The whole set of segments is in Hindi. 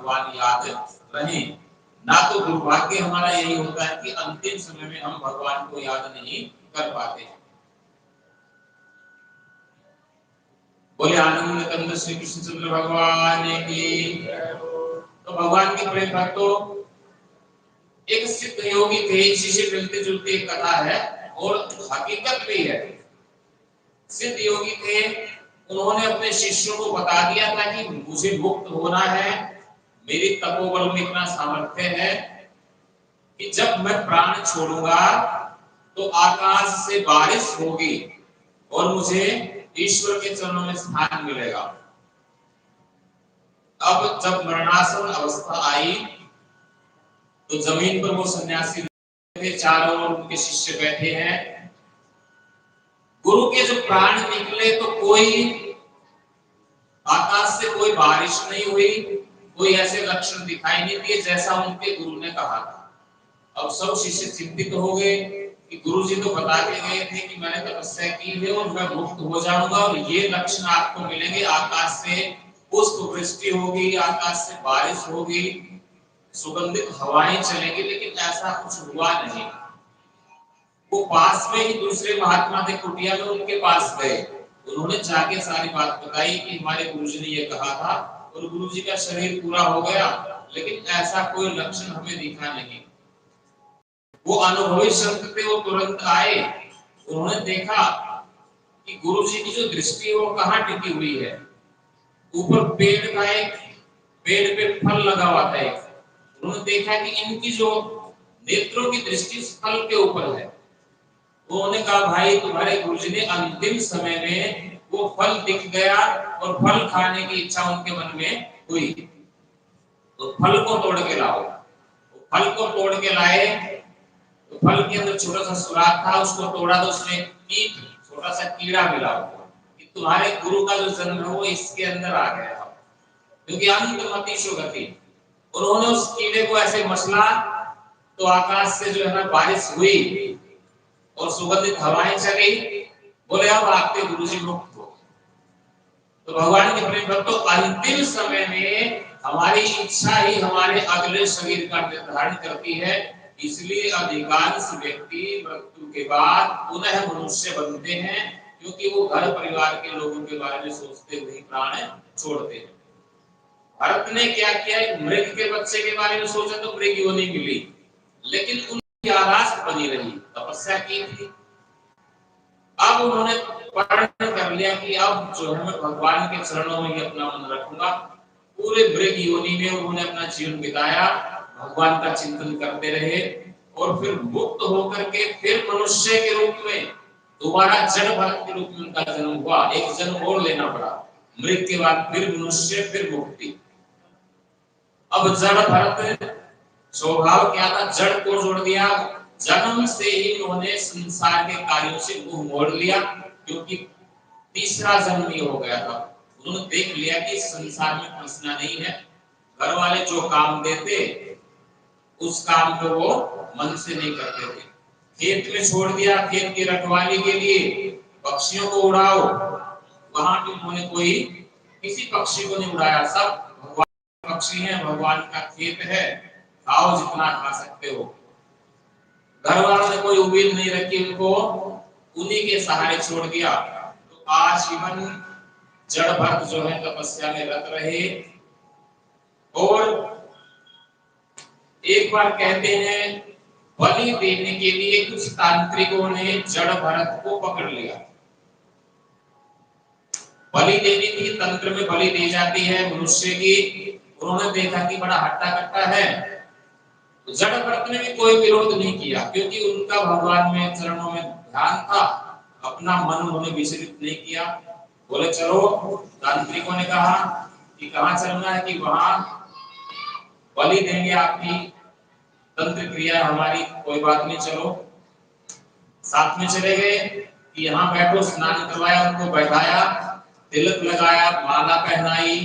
भगवान याद रहे। ना तो दुर्भाग्य हमारा यही होता है कि अंतिम समय में हम भगवान को याद नहीं कर पाते हैं। बोले आनंद कंद श्री कृष्णचंद्र भगवान की। तो भगवान के प्रेम भक्तों, एक सिद्ध योगी थे, इसी से मिलती जुलती एक कथा है और हकीकत भी है। सिद्ध योगी थे, उन्होंने अपने शिष्यों को बता दिया था कि मुझे मुक्त होना है, मेरी तपोबल में इतना सामर्थ्य है कि जब मैं प्राण छोड़ूंगा तो आकाश से बारिश होगी और मुझे ईश्वर के चरणों में स्थान मिलेगा। अब जब मरणासन अवस्था आई तो जमीन पर वो सन्यासी थे, चारों ओर उनके शिष्य बैठे हैं। गुरु के जो प्राण निकले तो कोई आकाश से कोई बारिश नहीं हुई, कोई ऐसे लक्षण दिखाई नहीं दिए जैसा उनके गुरु ने कहा था। अब सब शिष्य चिंतित हो गए कि गुरुजी तो बता के गए थे कि मैंने तपस्या की है और मैं मुक्त हो जाऊंगा और ये लक्षण आपको मिलेंगे, आकाश से पुष्प वृष्टि होगी, आकाश से बारिश होगी, सुगंधित हवाएं चलेंगी, लेकिन ऐसा कुछ हुआ नहीं। वो पास में ही दूसरे महात्मा थे, कुटिया में उनके पास गए, उन्होंने जाके सारी बात बताई कि हमारे गुरुजी ने ये कहा था और गुरुजी का शरीर पूरा हो गया, लेकिन ऐसा कोई लक्षण हमें दिखा नहीं। वो अनुभवी संत थे, वो तुरंत आए, उन्होंने देखा कि गुरुजी की जो दृष्टि है वो कहाँ टिकी हुई है। ऊपर पेड़ का एक, पेड़ पे फल लगा हुआ था एक, उन्होंने देखा कि इनकी जो नेत्रों की दृष्टि फल के ऊपर है। उन्होंने कहा भाई तुम्हारे गुरुजी ने अंतिम समय में वो फल दिख गया और फल खाने की इच्छा उनके मन में हुई, तो फल को तोड़ के लाओ। फल को तोड़ के लाए तो फल के अंदर छोटा सा सुराख था, उसको तोड़ा तो उसमें कीट, छोटा सा कीड़ा मिला हुआ कि तुम्हारे गुरु का जो जन्म है वो इसके अंदर आ गया, क्योंकि अंतमति गति। उन्होंने उस कीड़े को ऐसे मसला तो आकाश से जो है ना बारिश हुई और सुगंधित हवाएं चली। बोले अब आपके गुरुजी मुक्त हो। तो भगवान के प्रेम भक्तों, अंतिम समय में हमारी इच्छा ही हमारे अगले शरीर का निर्धारण करती है। इसलिए अधिकांश व्यक्ति मृत्यु के बाद पुनः मनुष्य बनते हैं, क्योंकि वो घर परिवार के लोगों के बारे में सोचते हुए प्राण छोड़ते हैं। भरत ने क्या किया, मृग के बच्चे के बारे में सोचा तो मृग योनि मिली, लेकिन उनकी आरास बनी रही, तपस्या की थी। अब उन्होंने प्रण कर लिया कि अब जो है मैं भगवान के चरणों में ही अपना मन रखूंगा। पूरे मृग योनि में उन्होंने अपना जीवन बिताया, भगवान का चिंतन करते रहे और फिर मुक्त होकर के फिर मनुष्य के रूप में दोबारा जड़ भरत के रूप में उनका जन्म हुआ। एक जन्म और लेना पड़ा, मृग के बाद फिर मनुष्य, फिर मुक्ति। अब जड़ भरत स्वभाव क्या था, जड़ को जोड़ दिया। जन्म से ही उन्होंने संसार के कार्यों से मुंह मोड़ लिया, क्योंकि तीसरा जन्म ही हो गया था। उन्होंने देख लिया कि संसार में फंसना नहीं है, घर वाले जो काम देते उस काम को वो मन से नहीं करते थे। खेत में छोड़ दिया, खेत की रखवाली के लिए पक्षियों को उड़ाओ, वहां भी उन्होंने कोई किसी पक्षी को नहीं उड़ाया। सब भगवान पक्षी हैं, भगवान का खेत है, खाओ जितना खा सकते हो। घर वालों ने कोई उम्मीद नहीं रखी, उनको उन्हीं के सहारे छोड़ दिया। तो आजीवन जड़ भरत जो है तपस्या में रत रहे। और एक बार कहते हैं बलि देने के लिए कुछ तांत्रिकों ने जड़ भरत को पकड़ लिया। बलि देनी थी, तंत्र में बलि दी जाती है मनुष्य की। उन्होंने देखा कि बड़ा हट्टा कट्टा है, तो जड़ भरत ने भी कोई विरोध नहीं किया, क्योंकि उनका भगवान में चरणों में ध्यान था, अपना मन उन्होंने विचलित नहीं किया। बोले चलो, तांत्रिकों ने कहा कि कहां चलना है, कि वहां बलि देंगे, आपकी तंत्र क्रिया हमारी, कोई बात नहीं चलो। साथ में चले गए कि यहाँ बैठो, स्नान करवाया, उनको बैठाया, तिलक लगाया, माला पहनाई,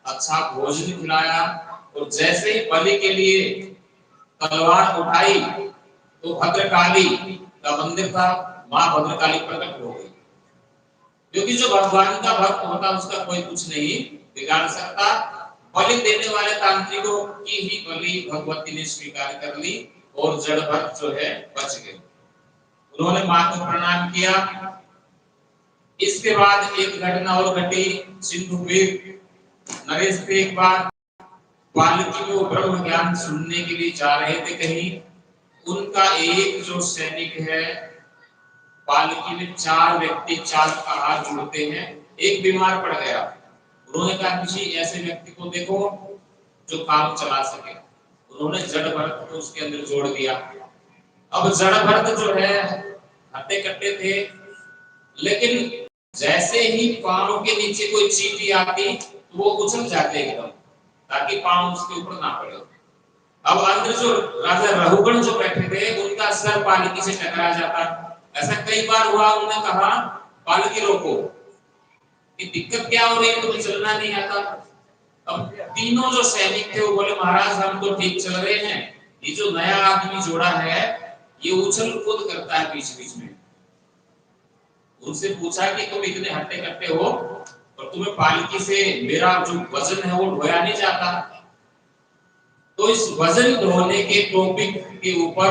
अच्छा भोजन खिलाया। और जैसे ही बलि के लिए तलवार उठाई तो भद्रकाली का मंदिर था, मां भद्रकाली प्रकट हो गई। क्योंकि जो भगवान का भक्त होता उसका कोई कुछ नहीं बिगाड़ सकता। बलि देने वाले तांत्रिकों की ही बलि भगवती ने स्वीकार कर ली और जड़ भक्त जो है बच गए। उन्होंने मां को प्रणाम किया। इसके बाद एक घटना और घटी। सिंधुवीर नरेश थे एक बार पालकी में वो ब्रह्म ज्ञान सुनने के लिए जा रहे थे कहीं। उनका एक जो सैनिक है, पालकी में 4 व्यक्ति 4 आहार जुड़ते हैं, एक बीमार पड़ गया। उन्होंने कहा किसी ऐसे व्यक्ति को देखो जो काम चला सके। उन्होंने जड़ भरत को उसके अंदर जोड़ दिया। अब जड़ भरत जो है हट्टे कट्टे थे, लेकिन जैसे ही पांव के नीचे कोई चींटी आती तो वो उछल जाते एकदम, ताकि पांव उसके ऊपर ना पड़े। अब अंदर जो राजा रघुगण जो बैठे थे उनका सर पालकी से टकरा जाता। ऐसा कई बार हुआ। उन्होंने कहा पालकी रोको, ये दिक्कत क्या हो रही है, तुम्हें चलना नहीं आता। अब तीनों जो सैनिक थे वो बोले महाराज हम तो ठीक चल रहे हैं, ये जो नया आदमी जोड़ा है ये उछल कूद करता है बीच बीच में। उनसे पूछा कि तुम इतने हट्टे कट्टे हो और तुम्हें पालकी से मेरा जो वजन है वो ढोया नहीं जाता। तो इस वजन ढोने के टॉपिक के ऊपर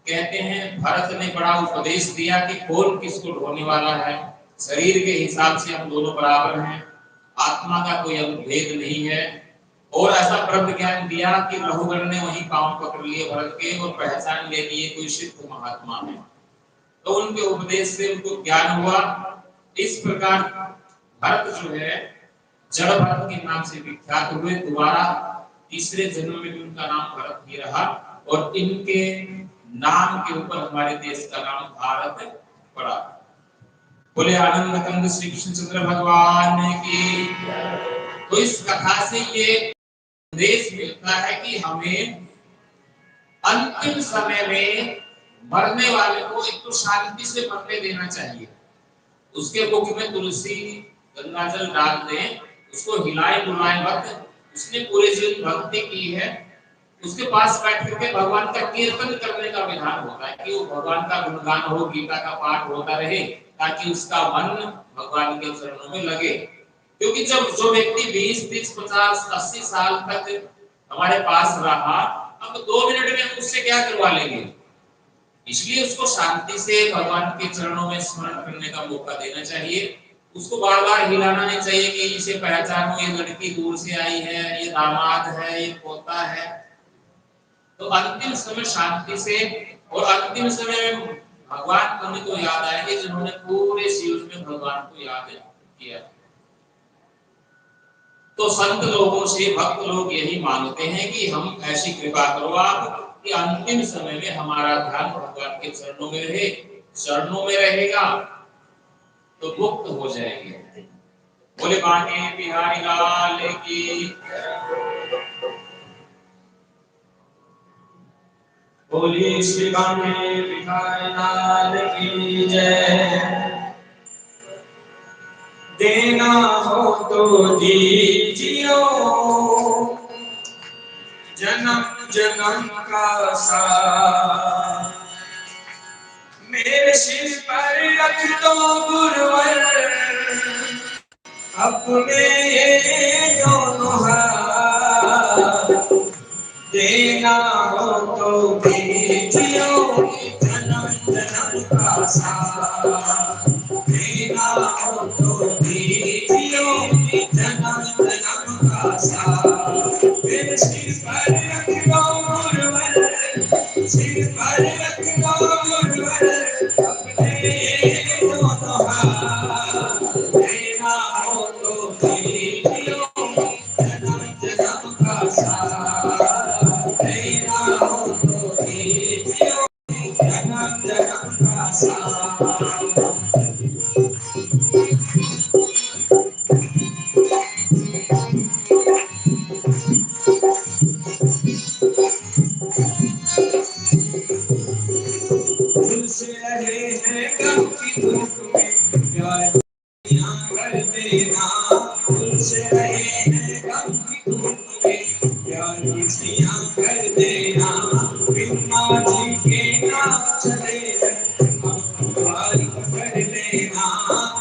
कहते हैं भरत ने बड़ा उपदेश दिया कि कौन किसको ढोने वाला है। शरीर के हिसाब से हम दोनों बराबर हैं, आत्मा का कोई भेद नहीं है। और ऐसा ब्रह्म ज्ञान दिया कि रघुगण ने वही पांव पकड़ लिए भरत के और पहचान ले लिए कोई सिद्ध महात्मा है। तो उनके उपदेश से उनको ज्ञान हुआ। इस प्रकार भरत जो है जड़ भरत के नाम से विख्यात हुए। दोबारा तीसरे जन्म में भी उनका नाम भरत ही रहा और इनके नाम के ऊपर हमारे देश का नाम भारत पड़ा। बोले आनंद कंद श्री कृष्णचंद्र भगवान की। तो इस कथा से ये संदेश मिलता है कि हमें अंतिम समय में मरने वाले को एक तो शांति से मरने देना चाहिए। उसके मुख में तुलसी गंगाजल डाल दें, उसको हिलाए डुलाए मत। उसने पूरे जीवन भक्ति की है, उसके पास बैठ करके भगवान का कीर्तन करने का विधान होता है कि वो भगवान का गुणगान हो, गीता का पाठ होता रहे, ताकि उसका मन भगवान के चरणों में लगे। क्योंकि जब जो व्यक्ति 20, 30, 50, 80 साल तक हमारे पास रहा, अब 2 मिनट में हम उससे क्या करवा लेंगे। इसलिए उसको शांति से भगवान के चरणों में स्मरण करने का मौका देना चाहिए। उसको बार बार हिलाना नहीं चाहिए कि इसे पहचानो, ये लड़की दूर से आई है, ये दामाद है, ये पोता है। तो अंतिम समय शांति से, और अंतिम समय में भगवान उन्हीं को याद आएंगे जिन्होंने पूरे जीवन में भगवान को याद किया। तो संत लोगों से भक्त लोग यही मांगते हैं कि हम ऐसी कृपा करो आप कि अंतिम समय में हमारा ध्यान भगवान के चरणों में रहे। चरणों में रहेगा तो मुक्त हो जाएंगे। बोले बांके बिहारी लाल की, बोले श्री बांके बिहारी लाल की जय। देना हो तो दीजियो जन्म जन्म का साथ, मेरे सिर पर रख दो गुरुवर अपने ये दोनों हाथ। देना हो तो दीजियो जन्म जन्म का साथ, देना हो तो दीजियो जन्म जन्म का साथ। मेरे सिर पर रख दो गुरुवर, सिर पर रख दो गुरुवर अपने ये दोनों हाथ। देना हो तो दीजियो जन्म जन्म का साथ, देना हो तो दीजियो जन्म जन्म का साथ। रहे हैं गम की धूप में प्यार कर देना, तुझसे रहे हैं गम की धूप में प्यार कर देना। बिना जी के ना चले अब कर लेना,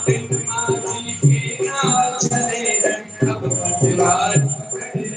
बिना जी के ना चले अब कर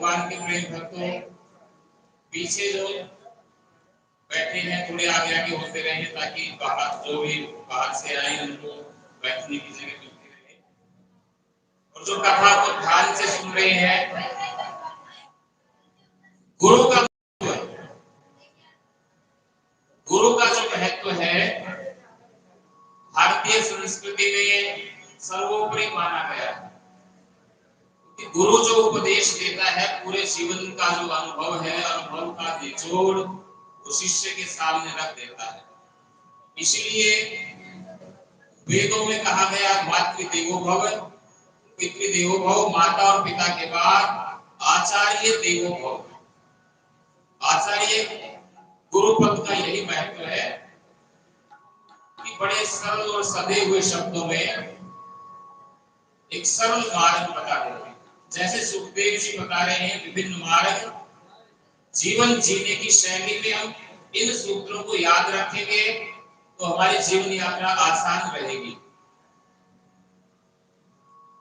भगवान के प्रेम भक्तों, पीछे जो बैठे हैं थोड़े आगे आगे होते रहे ताकि बाहर जो भी बाहर से आए उनको बैठने की जगह मिलती रहे। और जो कथा को ध्यान से सुन रहे हैं, गुरु का जो महत्व है भारतीय संस्कृति में सर्वोपरि माना गया है। गुरु जो उपदेश देता है पूरे जीवन का जो अनुभव है, अनुभव का निचोड़ वो शिष्य के सामने रख देता है। इसलिए वेदों में कहा गया मातृदेवो भव, पितृदेवो भव, माता और पिता के बाद आचार्य देवो भव। आचार्य गुरु पद का यही महत्व है कि बड़े सरल और सधे हुए शब्दों में एक सरल मार्ग बता रहे हैं। जैसे सुखदेव जी बता रहे हैं विभिन्न मार्ग, जीवन जीने की शैली में हम इन सूत्रों को याद रखेंगे तो हमारी जीवन यात्रा आसान रहेगी।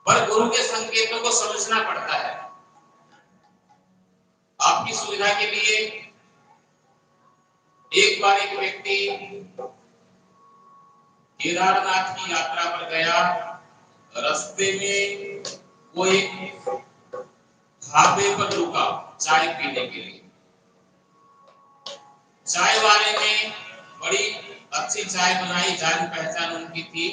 पर गुरु के संकेतों को समझना पड़ता है। आपकी सुविधा के लिए एक बार एक व्यक्ति केदारनाथ की यात्रा पर गया। रास्ते में वो एक ढाबे पर रुका चाय पीने के लिए। चाय वाले ने बड़ी अच्छी चाय बनाई, जान पहचान उनकी थी।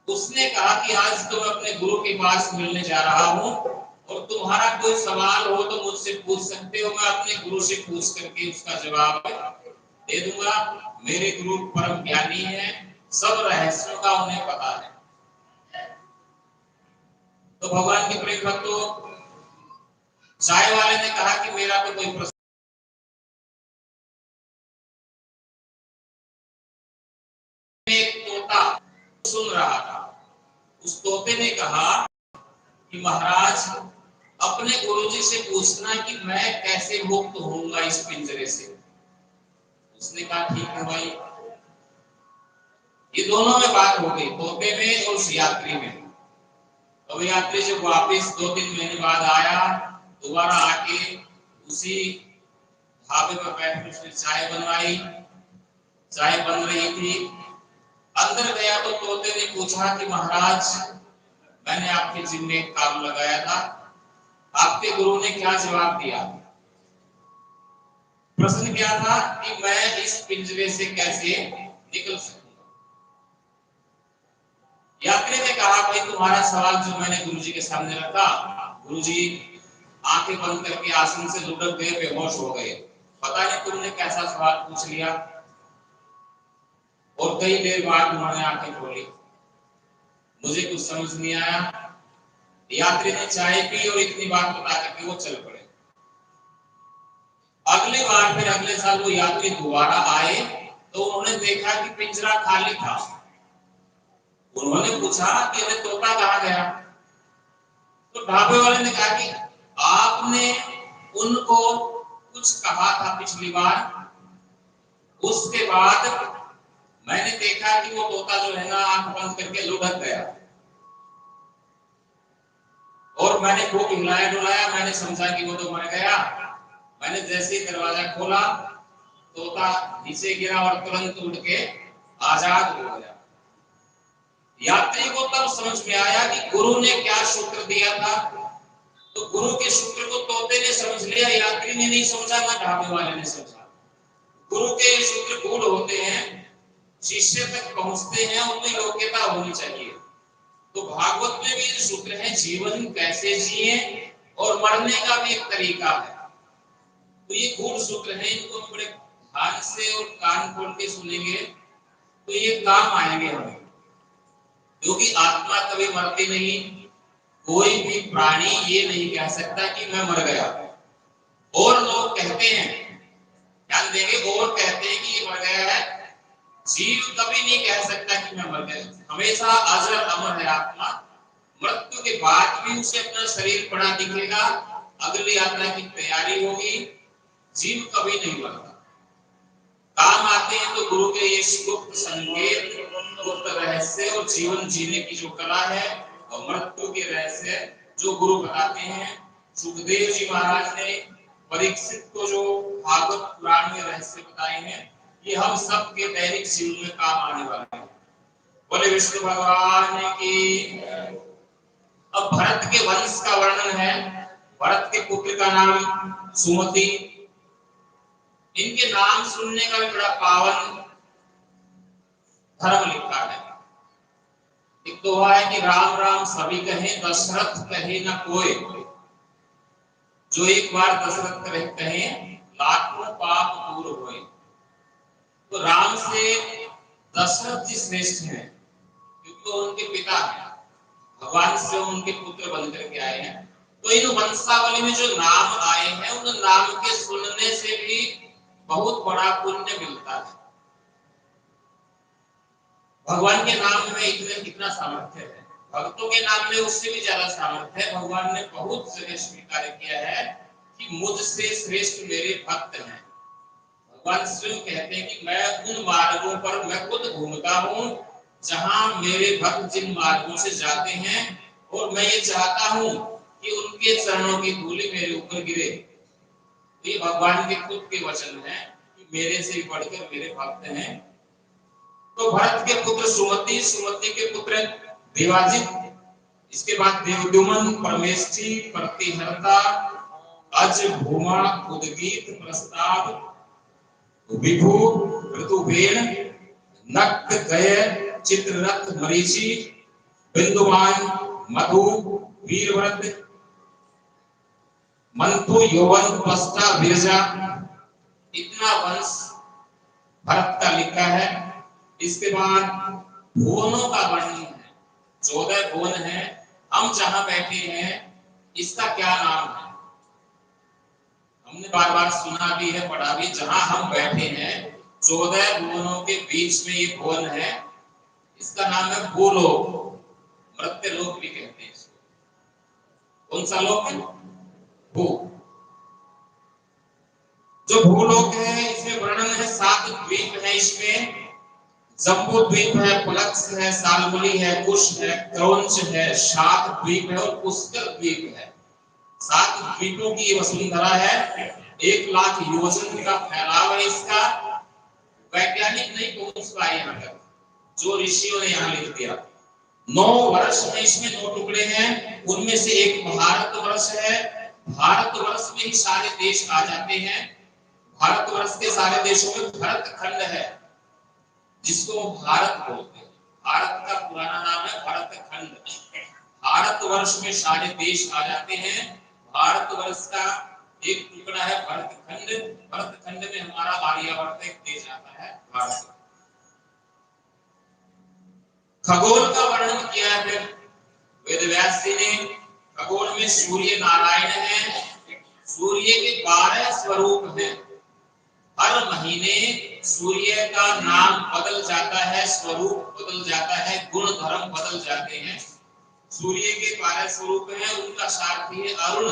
उसने कहा कि आज तो मैं अपने गुरु के पास मिलने जा रहा हूं और तुम्हारा कोई सवाल हो तो मुझसे पूछ सकते हो, मैं अपने गुरु से पूछ करके उसका जवाब दे दूंगा। मेरे गुरु परम ज्ञानी हैं, सब रहस्यों का उन्हें पता है। तो भगवान के प्रेम भक्तों, चाय वाले ने कहा कि मेरा तो कोई प्रश्न। एक तोता सुन रहा था। उस तोते ने कहा कि महाराज अपने गुरुजी से पूछना कि मैं कैसे मुक्त होऊंगा इस पिंजरे से। उसने कहा ठीक है भाई। ये दोनों में बात हो गई, तोते में और उस यात्री में। अब यात्री जब वापस 2-3 महीने बाद आया, दोबारा आके उसी ढाबे पर बैठ उसने चाय बनवाई। चाय बन रही थी, अंदर गया तो तोते ने पूछा कि महाराज मैंने आपके जिम्मे एक काम लगाया था, आपके गुरु ने क्या जवाब दिया? प्रश्न क्या था कि मैं इस पिंजरे से कैसे निकल सकूंगा। यात्री ने कहा भाई तुम्हारा सवाल जो मैंने गुरुजी के सामने रखा, गुरुजी आंखें बंद करके आसन से लुढ़क गए, बेहोश हो गए। पता नहीं तुमने कैसा सवाल पूछ लिया। और कई देर बाद उन्होंने आंखें खोली, मुझे कुछ समझ नहीं आया। यात्री ने चाय पी और इतनी बात बता करके वो चल पड़े। अगली बार फिर अगले साल वो यात्री दोबारा आए तो उन्होंने देखा कि पिंजरा खाली था। उन्होंने पूछा कि अरे तोता कहाँ गया? तो ढाबे वाले ने कहा कि आपने उनको कुछ कहा था पिछली बार, उसके बाद मैंने देखा कि वो तोता जो है ना आंख बंद करके लुढ़क गया और मैंने खूब हिलाया डुलाया, मैंने समझा कि वो तो मर गया। मैंने जैसे ही दरवाजा खोला तोता नीचे गिरा और तुरंत उड़ के आजाद हो गया। यात्री को तब समझ में आया कि गुरु ने क्या सूत्र दिया था। तो गुरु के सूत्र को तोते ने समझ लिया, यात्री ने नहीं समझा, ना ढाबे वाले ने समझा। गुरु के सूत्र गूढ़ होते हैं, शिष्य तक पहुंचते हैं, उनमें योग्यता होनी चाहिए। तो भागवत में भी ये सूत्र है, जीवन कैसे जिए और मरने का भी एक तरीका है। तो ये गूढ़ सूत्र है, इनको हम बड़े ध्यान से और कान खोल के सुनेंगे तो ये काम आएंगे हमें। क्योंकि आत्मा कभी मरती नहीं। कोई भी प्राणी ये नहीं कह सकता कि मैं मर गया। और लोग कहते हैं, ध्यान देंगे, और कहते हैं कि ये मर गया है। जीव कभी नहीं कह सकता कि मैं मर गया। हमेशा अजर अमर है आत्मा। मृत्यु के बाद भी उसे अपना शरीर पड़ा दिखेगा, अगली यात्रा की तैयारी होगी। जीव कभी नहीं मरता। काम आते हैं तो गुरु के ये गुप्त संकेत, गुप्त रहस्य और जीवन जीने की जो कला है और मृत्यु के रहस्य जो गुरु बताते हैं। सुखदेव जी महाराज ने परीक्षित को जो भागवत पुराण में रहस्य बताए हैं, ये हम सब के दैनिक जीवन में काम आने वाले हैं। बोले विष्णु भगवान की। अब भरत के वंश का वर्णन है। भरत के पुत्र का नाम सुमति। इनके नाम सुनने का भी बड़ा पावन धर्म लिखा है। एक दोहा है कि राम राम सभी कहें, दशरथ कहे न कोई। जो एक बार दशरथ कहे, लाखों पाप दूर होए। तो राम से दशरथ जी श्रेष्ठ हैं, क्योंकि वो उनके पिता हैं, भगवान से उनके पुत्र बनकर के आए हैं। तो इन वंशावली में जो नाम आए हैं, उन नाम के सुनने से भी बहुत बड़ा पुण्य मिलता है। भगवान के नाम में कितना सामर्थ्य है, भक्तों के नाम में उससे भी ज्यादा सामर्थ्य है। भगवान ने बहुत जगह स्वीकार किया है कि मुझसे श्रेष्ठ मेरे भक्त हैं। भगवान स्वयं कहते हैं कि मैं उन मार्गों पर मैं खुद घूमता हूँ जहां मेरे भक्त जिन मार्गों से जाते हैं, और मैं ये चाहता हूँ कि उनके चरणों की धूलि मेरे ऊपर गिरे। ये भगवान के खुद के वचन हैं कि मेरे से बढ़कर मेरे भक्त हैं। तो भरत के पुत्र सुमति, सुमति के पुत्र देवाजित, इसके बाद देवदुमन, परमेष्ठी, प्रतिहर्ता, अज, भूमा, उद्गीत, प्रस्ताव, विभु, ऋतुवेण, नक्त, गय, चित्ररथ, मरीचि, बिंदुमान, मधु, वीरव्रत, मंथु, यौवन, पस्ता, विरजा। इतना वंश भरत का लिखा है। इसके बाद भुवनों का वर्णन है, 14 भुवन है। हम जहां बैठे हैं इसका क्या नाम है? हमने बार बार सुना भी है, पढ़ा भी। जहां हम बैठे हैं 14 भुवनों के बीच में ये भुवन है, इसका नाम है भूलोक, मर्त्य लोक भी कहते हैं इसको। कौन सा लोक है? भू। जो भूलोक है इसमें वर्णन है, 7 द्वीप है इसमें। जम्बू द्वीप है, पुलक्ष है, सालमली है, कुश है, क्रौंच है, शाक द्वीप है और पुष्कर द्वीप है। 7 द्वीपों की वसुंधरा है। 1,00,000 योजन का फैलाव है इसका। वैज्ञानिक नहीं पहुंच पाए यहाँ तक, जो ऋषियों ने यहाँ लिख दिया। 9 वर्ष में इसमें 9 टुकड़े हैं, उनमें से एक भारतवर्ष है। भारतवर्ष में ही सारे देश आ जाते हैं। भारतवर्ष के सारे देशों में भरत खंड है, जिसको भारत बोलते हैं। भारत का पुराना नाम है भरत खंड। भारतवर्ष में सारे देश आ जाते हैं। भारतवर्ष का एक टुकड़ा है भरत खंड। भरत खंड में हमारा आर्यवर्त एक देश आता है, भारत। खगोल का वर्णन किया है फिर वेदव्यास जी ने। खगोल में सूर्य नारायण है। सूर्य के 12 स्वरूप हैं। हर महीने सूर्य का नाम बदल जाता है, स्वरूप बदल जाता है, गुण धर्म बदल जाते हैं। सूर्य के 12 स्वरूप हैं, उनका सारथी है अरुण।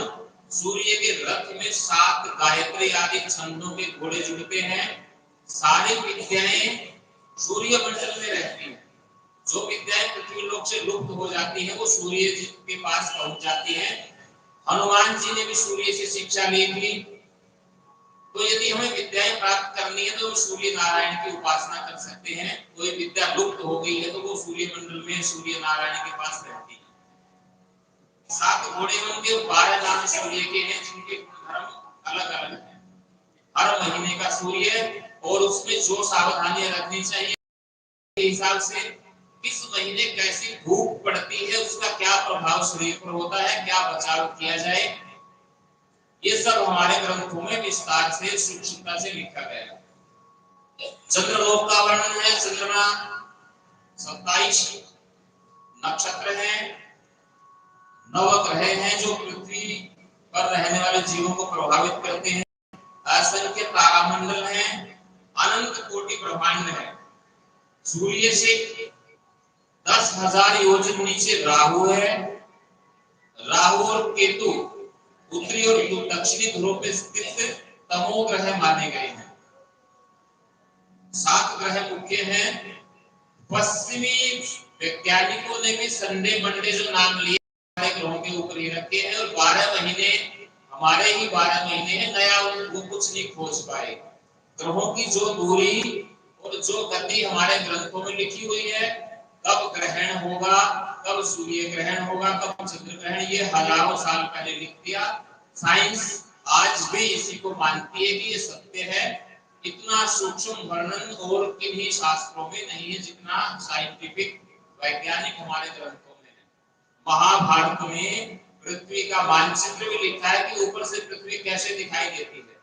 सूर्य के रथ में 7 गायत्री आदि छंदों के घोड़े जुड़ते हैं। सारी विद्याएं सूर्य मंडल में रहती हैं। जो विद्याएं पृथ्वी लोक से लुप्त हो जाती हैं, वो सूर्य जी के पास पहुंच जाती हैं। हनुमान जी ने भी सूर्य से शिक्षा ली थी। तो यदि हमें विद्याएं प्राप्त करनी है तो सूर्य नारायण की उपासना कर सकते हैं। कोई विद्या लुप्त हो गई है तो वो सूर्य मंडल में सूर्य नारायण के पास रहती है। 7 घोड़े उनके, 12 नाम सूर्य के हैं, जिनके धर्म अलग अलग है। हर महीने का सूर्य, और उसमें जो सावधानियां रखनी चाहिए के हिसाब से, किस महीने कैसी धूप पड़ती है, उसका क्या प्रभाव शरीर पर होता है, क्या बचाव किया जाए, ये सब हमारे ग्रंथों में विस्तार से सूक्ष्मता से लिखा गया है। चंद्रलोक का वर्णन है। चंद्रमा 27 नक्षत्र हैं, 9 ग्रह हैं जो पृथ्वी पर रहने वाले जीवों को प्रभावित करते हैं। असंख्य तारामंडल हैं, अनंत कोटि ब्रह्मांड है। सूर्य से 10,000 योजन नीचे राहु है। राहु और केतु उत्तरी और दक्षिणी ध्रुव पे स्थित तमो ग्रह माने गए हैं। 7 ग्रह मुख्य हैं। पश्चिमी वैज्ञानिकों ने भी संडे मंडे जो नाम लिए ग्रहों के ऊपर ही रखे हैं, और 12 महीने हमारे ही 12 महीने हैं, नया वो कुछ नहीं खोज पाए। ग्रहों की जो दूरी और जो गति हमारे ग्रंथों में लिखी हुई है, कब ग्रहण होगा, कब सूर्य ग्रहण होगा, कब चंद्र ग्रहण, ये हजारों साल पहले लिख दिया। साइंस आज भी इसी को मानती है कि ये सत्य है। इतना सूक्ष्म वर्णन और किन्हीं शास्त्रों में नहीं है जितना साइंटिफिक वैज्ञानिक हमारे ग्रंथों में है। महाभारत में पृथ्वी का मानचित्र भी लिखा है कि ऊपर से पृथ्वी कैसे दिखाई देती है।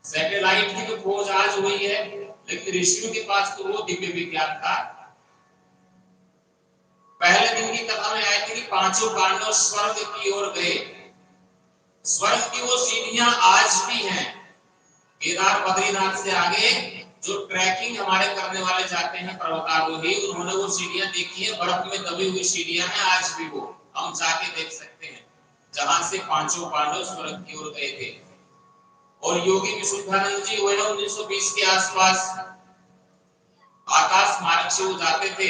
सैटेलाइट की तो खोज आज हुई है, लेकिन ऋषियों के पास तो वो दिव्य विज्ञान था। पहले दिन की कथा में आए थे कि पांचों पांडव स्वर्ग की ओर गए। स्वर्ग की वो सीढ़ियां आज भी हैं। केदार बद्रीनाथ से आगे जो ट्रैकिंग हमारे करने वाले जाते हैं पर्वतारोही, उन्होंने वो सीढ़ियां देखी है। बर्फ में दबी हुई सीढ़ियां हैं आज भी, वो हम जाके देख सकते हैं, जहां से पांचों पांडव स्वर्ग की ओर गए थे। और योगी विशुद्धानंद जी हुए 1920 के आसपास आकाश मार्ग से वो जाते थे।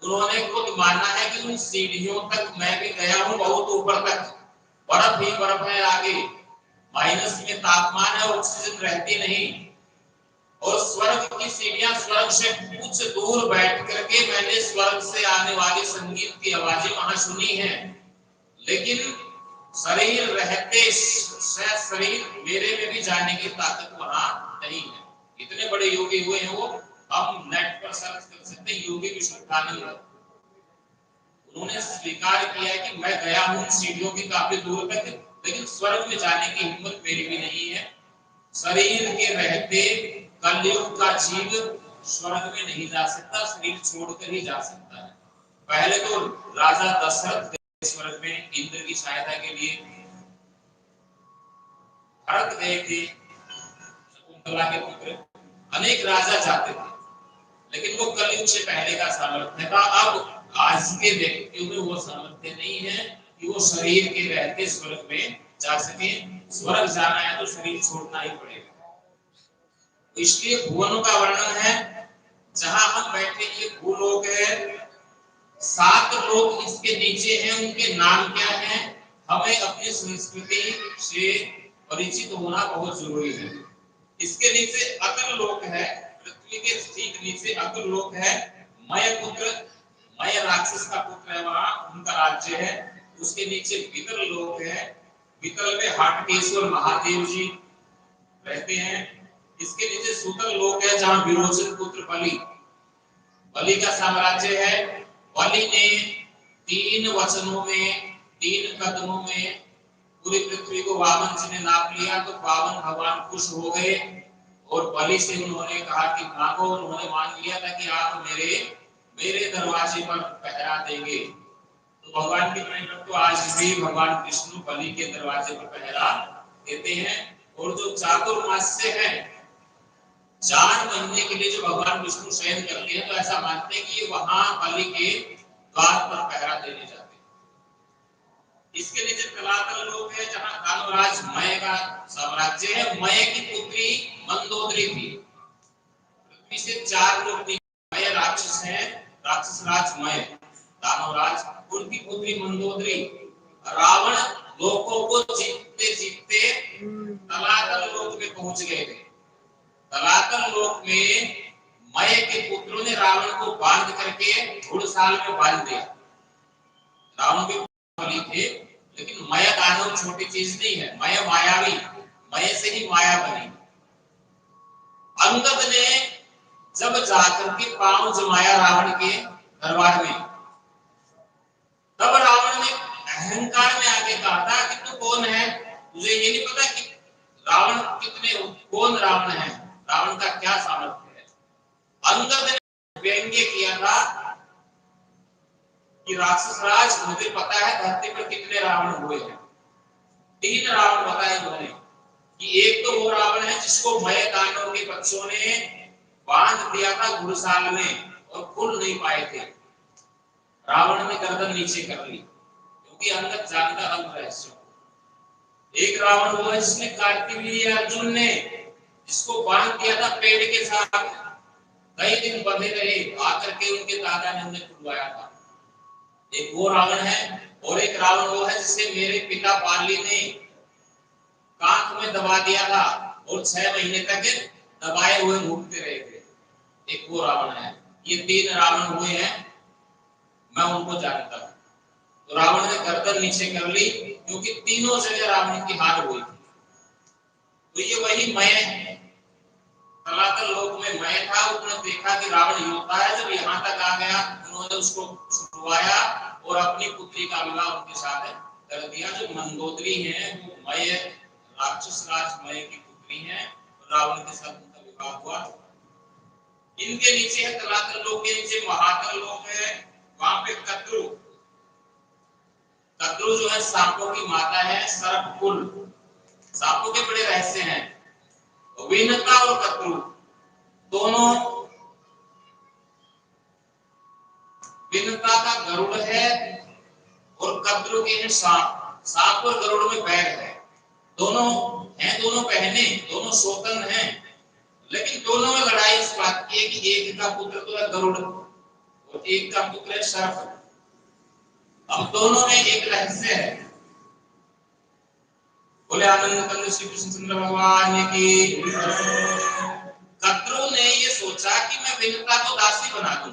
उन्होंने खुद माना है कि उन सीढ़ियों तक मैं भी गया हूं, बहुत ऊपर तक बर्फ ही बर्फ है आगे, माइनस में तापमान है, ऑक्सीजन रहती नहीं। और स्वर्ग की सीढ़ियां, स्वर्ग से कुछ दूर बैठ करके मैंने स्वर्ग से आने वाली संगीत की आवाजें वहां सुनी है। लेकिन शरीर रहते शरीर मेरे में भी जाने की ताकत वहां नहीं है। इतने बड़े योगी हुए हैं वो, हम नेट पर सर्च कर सकते हैं, योगी विशुद्धानंद। उन्होंने स्वीकार किया कि मैं गया हूं सीढ़ियों की काफी दूर तक, लेकिन स्वर्ग में जाने की हिम्मत मेरी भी नहीं है। शरीर के रहते कलयुग का जीव स्वर्ग में नहीं जा सकता, शरीर छोड़कर ही जा सकता है। पहले तो राजा दशरथ स्वर्ग में इंद्र की सहायता के लिए, भरत गए थे, शकुंतला के पुत्र, अनेक राजा जाते थे, लेकिन वो कलयुग से पहले का सामर्थ्य था। अब आज के व्यक्तियों में वो सामर्थ्य नहीं है कि वो शरीर के रहते स्वर्ग में जा सके। स्वर्ग जाना है तो शरीर छोड़ना ही पड़ेगा। तो इसलिए भुवनों का वर्णन है, जहां हम बैठे ये भूलोक है, 7 लोग इसके नीचे हैं, उनके नाम क्या हैं? हमें अपनी संस्कृति से परिचित होना बहुत जरूरी है। इसके नीचे अतल लोक है, पृथ्वी के ठीक नीचे अतुल लोक है। मय पुत्र, मय राक्षस का पुत्र है, वहां उनका राज्य है। उसके नीचे वितल लोक है, वितल में हाटकेश्वर महादेव जी रहते हैं। इसके नीचे सूतल लोक है, जहां विरोचन पुत्र बलि, बलि का साम्राज्य है। बलि ने 3 वचनों में, 3 कदमों में पूरी पृथ्वी को वामन जी ने नाप लिया। तो वामन भगवान खुश हो गए और बलि से उन्होंने कहा कि मांगो। उन्होंने मांग लिया था कि आप मेरे दरवाजे पर पहरा देंगे। तो भगवान की प्रेरणा तो आज भी भगवान विष्णु बलि के दरवाजे पर पहरा देते हैं। और जो चातुर्मास्य है, 4 महीने के लिए जो भगवान विष्णु शयन करते हैं, तो ऐसा मानते हैं कि ये वहां बलि के द्वार पर पहरा देने जाते हैं। इसके नीचे तलातल लोक है, जहां दानवराज मय का साम्राज्य है। मय की पुत्री मंदोदरी थी। पृथ्वी से 4 लोग थे, मय राक्षस हैं, राक्षस राज मय, दानवराज, उनकी पुत्री मंदोदरी। रावण लोकों को जीतते जीतते तलातल लोक में पहुंच गए थे। तलातल लोक में मय के पुत्रों ने रावण को बांध करके घुड़साल में बांध दिया। रावण के बलि थे, लेकिन मय दानव छोटी चीज नहीं है। मय मायावी, मय से ही माया बनी। अंगद ने जब जाकर के पांव जमाया रावण के दरबार में, तब रावण ने अहंकार में आके कहा था कि तू कौन है? तुझे ये नहीं पता कि रावण कौन रावण है, रावण का क्या सामर्थ्य है? अंगद ने व्यंग्य किया था कि राक्षस राज, मुझे पता है धरती पर कितने रावण हुए हैं। 3 रावण बताए उन्होंने कि एक तो वो रावण है जिसको मय दानव के बच्चों ने बांध दिया था घुड़साल में और खुल नहीं पाए थे। रावण ने गर्दन नीचे कर ली, क्योंकि अंगद जानता अंग रहस्य। एक रावण वो है जिसने कार्तिवीर्य अर्जुन ने, जिसको बांध दिया था पेड़ के साथ, कई दिन बंधे रहे, आकर के उनके दादा ने उन्हें खुलवाया था। एक वो रावण है। और एक रावण वो है जिसे मेरे पिता पाली ने कांख में दबा दिया था और 6 महीने तक दबाए हुए घूमते रहे थे। एक वो रावण है। ये 3 रावण हुए हैं, मैं उनको जानता हूं। तो रावण ने गर्दन नीचे कर ली, क्योंकि तीनों जगह रावण की हार हुई थी। तो ये वही मय है। तलातल लोक में मय था, उसने देखा कि रावण योद्धा है। जब यहाँ तक आ गया, उन्होंने उसको छुड़वाया और अपनी पुत्री का विवाह उनके साथ कर दिया। जो मंदोदरी है वो मय राक्षस राज मय की पुत्री है, रावण के साथ उनका विवाह हुआ। इनके नीचे है तलातल लोक, के नीचे महातल लोक है, वहां पे कद्रु, कद्रु जो है सांपों की माता है, सर्पकुल, सांपों के बड़े रहस्य हैं। विनता और कद्रु दोनों, विनता का गरुड़ है और कद्रु के सांप, सांप और गरुड़ में बैर है। दोनों हैं, दोनों बहने, दोनों स्वतंत्र हैं, लेकिन दोनों में लड़ाई इस बात की है कि एक का पुत्र तो है गरुड़ और एक का पुत्र है सर्प। अब दोनों में एक रहस्य है। बोले आनंद कंद श्री कृष्णचंद्र भगवान की। कद्रु ने ये सोचा कि मैं विनता को दासी बना दूं।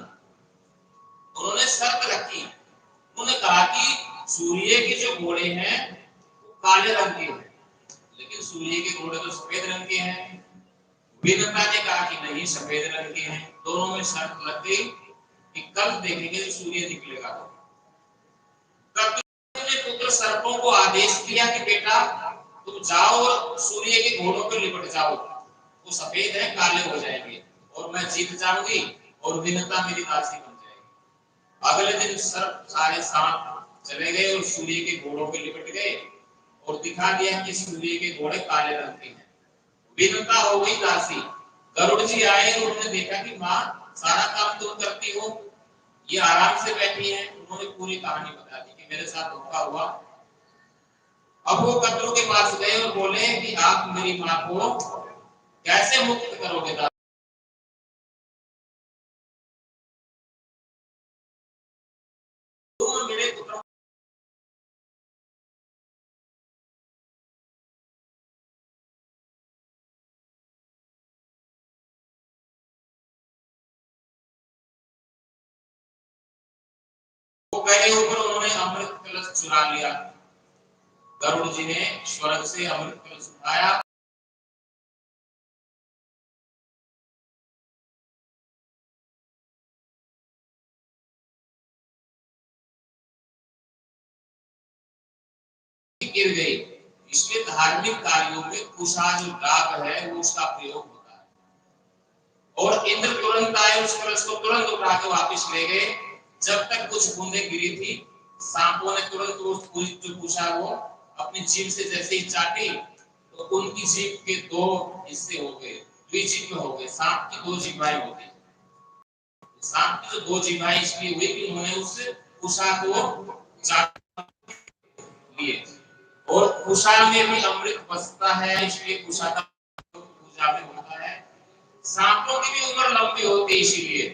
उन्होंने शर्त रखी, उन्होंने कहा कि सूर्य के जो घोड़े हैं वो काले रंग के हैं, लेकिन सूर्य के घोड़े तो सफेद रंग के हैं। विनता ने कहा कि नहीं, सफेद रंग के हैं। दोनों में शर्त लग गई कि कल देखेंगे जो सूर्य निकलेगा। कद्रु ने पुत्र सर्पों को आदेश दिया कि बेटा तुम जाओ और सूर्य के घोड़ों पर लिपट जाओ, वो सफेद है, काले हो जाएंगे और मैं जीत जाऊंगी और विनता मेरी दासी बन जाएगी। अगले दिन सर्प सारे सांप चले गए और सूर्य के घोड़ों पे लिपट गए और दिखा दिया कि सूर्य के घोड़े काले रंग के हैं। विनता हो गई दासी। गरुड़ जी आए और उन्होंने देखा कि माँ सारा काम तुम करती हो, ये आराम से बैठी है। उन्होंने पूरी कहानी बता दी कि मेरे साथ धोखा हुआ। अब वो कद्रु के पास गए और बोले कि आप मेरी माँ को कैसे मुक्त करोगे? तुम मेरे पुत्र को गए ऊपर, उन्होंने अमृत कलश चुरा लिया। गरुड़ जी ने स्वर्ग से अमृत कलश उठाया, गिर गई। इसलिए धार्मिक कार्यों में कुशा जो दाग है वो उसका प्रयोग होता है। और इंद्र तुरंत आए, उस कलश को तुरंत उठा के वापस ले गए। जब तक कुछ बूंदें गिरी थी, सांपों ने तुरंत वो जो कुशा वो अपनी जीभ से जैसे ही चाटी तो उनकी जीभ के दो हिस्से हो गए, द्विजीभ हो गए। सांप की दो जीभाएं होती है। सांप की जो दो जीभाएं इसलिए हुई कि उन्होंने उस कुशा को चाट लिए। और कुशा में भी अमृत बसता है, इसलिए कुशा का पूजा में होता है। सांपों की भी उम्र लंबी होती है इसीलिए।